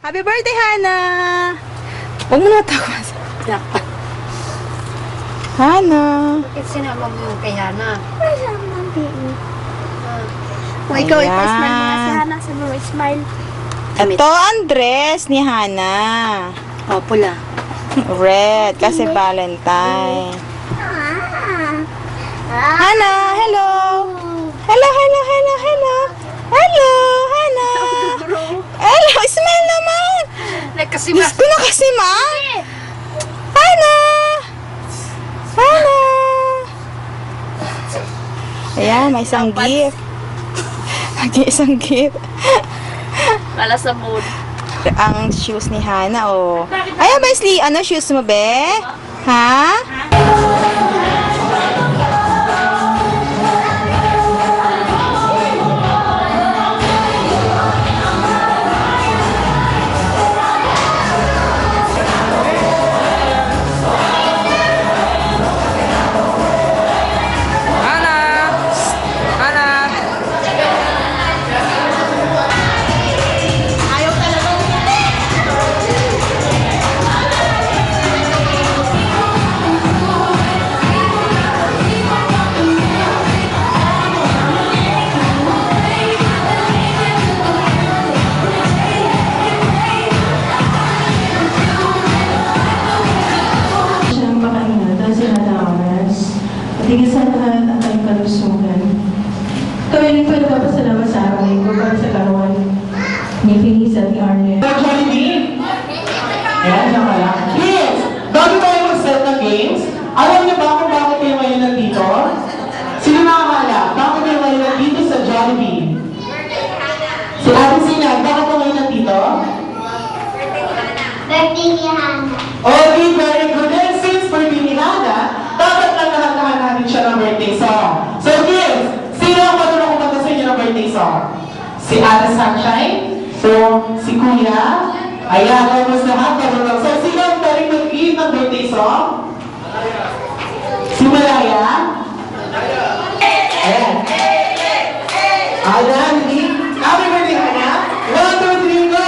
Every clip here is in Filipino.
Happy birthday, Hana! Huwag mo natakot. Hana! Bakit sinama mo yung kay Hana? O, ikaw Ayan. ipa-smile mo nga si Hana. Sabi mo, smile. Ito ang dress ni Hana. Oh, pula. Red, kasi Valentine. Hana, hello! Hello, hello, hello, hello! Hello, Hana! Hello, smile naman! Nagkasima. Diyos ko na kasi, ma! Hana! Hana! Ayan, may isang gift. May isang gift. Wala sa mood. Ang shoes ni Hana, oh. Ayan, Wesley, ano shoes mo, be? Ha? Siyang makaingatan sa Hanaoras at higit sa lahat ang kayong kalusugan. Kami rin po nagpapasalamat sa araw ko para sa karuan ni Feliz at ni Arnel. Jollibee? Ayan, siya ka lang. Kids, bago tayo mag-start ng games, alam niyo ba kung bakit kayo ngayon nandito? Sino nakakala? Bakit kayo ngayon nandito sa Jollibee? Si Ate Sina, bakit kayo ngayon nandito? Birthday ni Hana. Okay, very good. And since birthday ni Hana, dapat lang nakantahan natin siya ng birthday song. So kids, sino ang matulong kumanta sa inyo ng birthday song? Si Ate Sunshine? So, si Kuya? Ayan, almost lahat marunong. So, sino ang taring mag-give ng birthday song? Si Malaya? Ayan. Ayan, happy birthday, Hana! 1, 2, 3, go!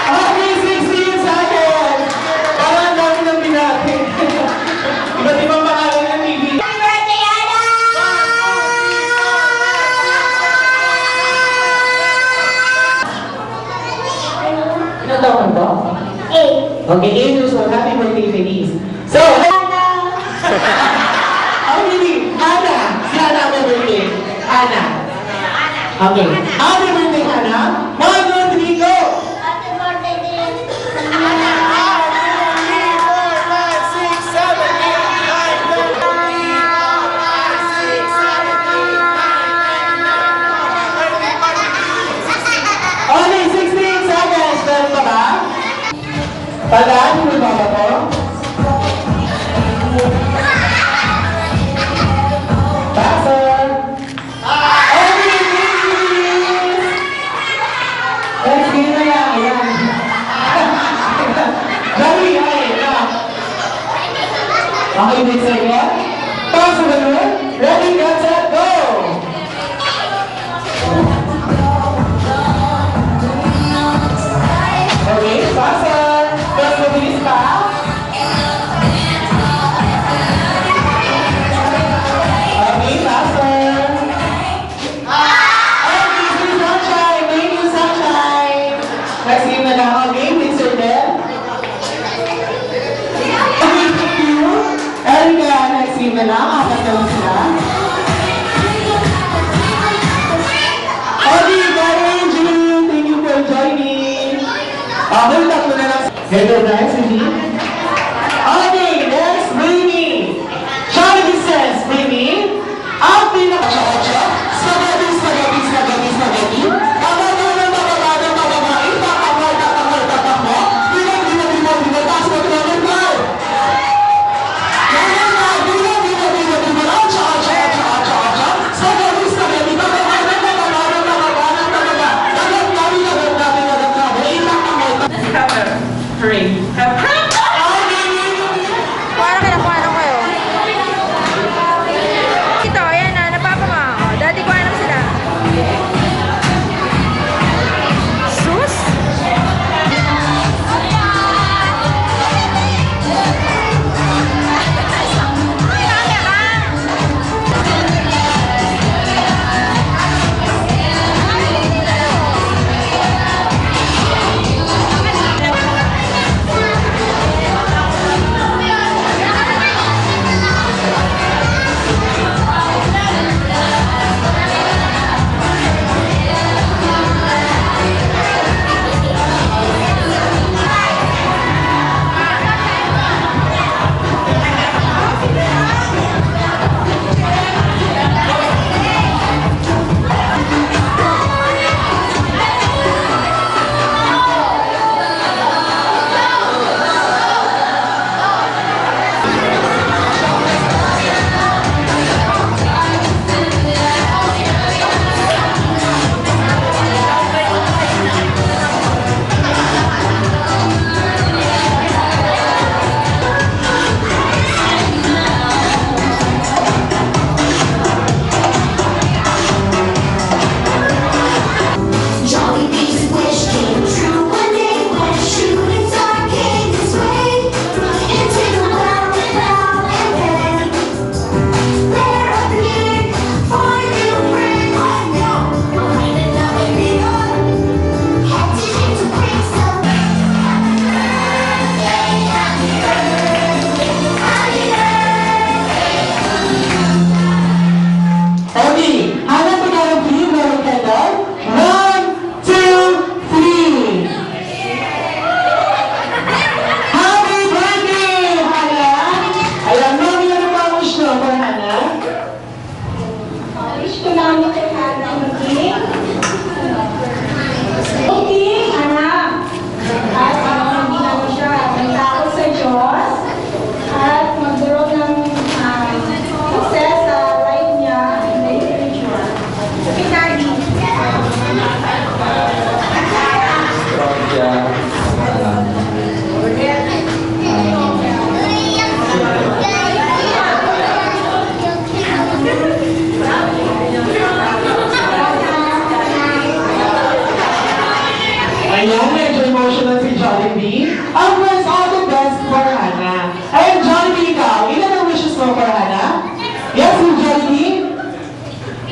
Okay, 16 seconds! Parang dami ng binati. Iba't ibang pangalan ng TV. Happy birthday, Hana! Ilang taon to? Okay, 8 years old. Happy birthday, Feliz. So, oh, really? Hana. Si Hana ang birthday. Hana. Okay. Happy birthday, Hana. 1, 2, 3, go! Happy birthday din. Okay, 16 seconds. Meron pa ba? Tandaan, hindi ba ba po? Buzzer! Okay, please! Let's get na yan. Ayan. Dali, ay, enough. Okay, next second. Pause the balloon. Ready, get set, go! Okay, buzzer. Mas mabilis pa. Okay, buzzer. Okay, si Sunshine. Thank you, Sunshine. Next game na lang. Okay, please, sir, then. Okay, thank you. Erika, next game na lang. Apat na lang sila. Okay, Gary, Jean, thank you for joining. Okay, tatlo na lang. Hello, guys, hindi? Okay, next, Mimi. Jollibee says, Mimi, ang pinaka-chocho, spaghetti, spaghetti, spaghetti, spaghetti, mababa, mababa, itakamay, takamay, tatakmo, bilang, taas mo, bilang, bilang. Ang chocho, chocho, spaghetti, spaghetti, mababa, mababa, mababa, mababa, lagat, lagat, lagat, lagat, lagat, lagat, itakamay, tatakmo. Hooray.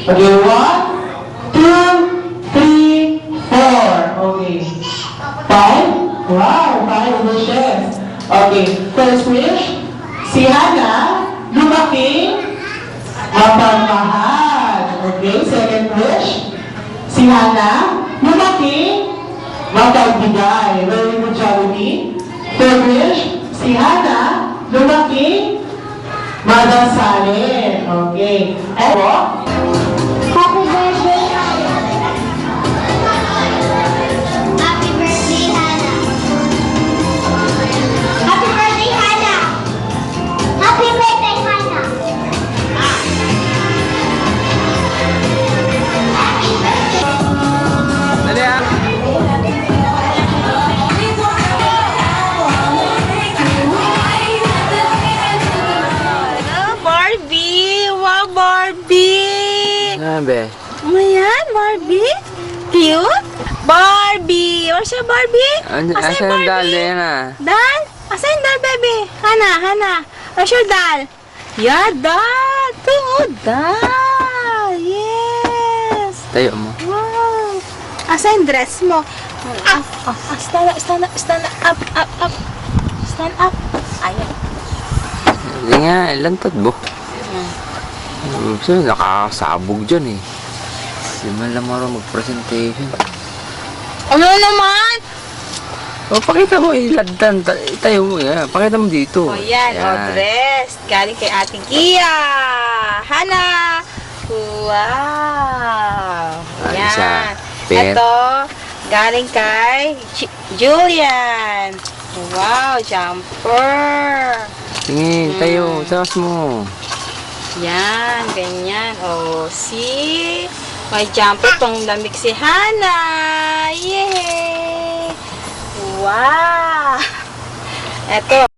Okay, 1, 2, 3, 4. Okay. 5? Wow, 5 wishes. Okay, first wish. Si Hana, lumaki, mapagmahal. Okay, second wish. Si Hana, lumaki, mapagbigay. Very good, Charity. Third wish. Si Hana, lumaki, madasalin. Okay. And Happy birthday, Hannah. Happy birthday, Hannah. Happy birthday, Hannah. Happy birthday, Hannah. Happy birthday. Barbie! Wow, Barbie! Be. Ano yan, Barbie? Cute? Barbie! Where's your Barbie? Asan ang dali yan Dal? Asan yung dal, baby? Hana. Where's your dal? Yeah, dal! Ito, dal! Yes! Tayo mo. Wow! Asan yung dress mo? Stand up. Stand up. Ayan. Hindi nga, lantad bo. So, nakakasabog dyan eh. Hindi man lang marunong mag-presentation. Ano naman? O, pakita mo, ilantan. Tayo mo, yan. Pakita mo dito. O yan, dress. Galing kay Ate Gia. Hana. Wow. Ayos Yan. ah. Pen. Ito, galing kay Julian. Wow, jumper. Tingin, tayo. Taas mo. Yan, ganyan. O, see? May jumper pang lamig si Hana. Yay! Wow! Ito.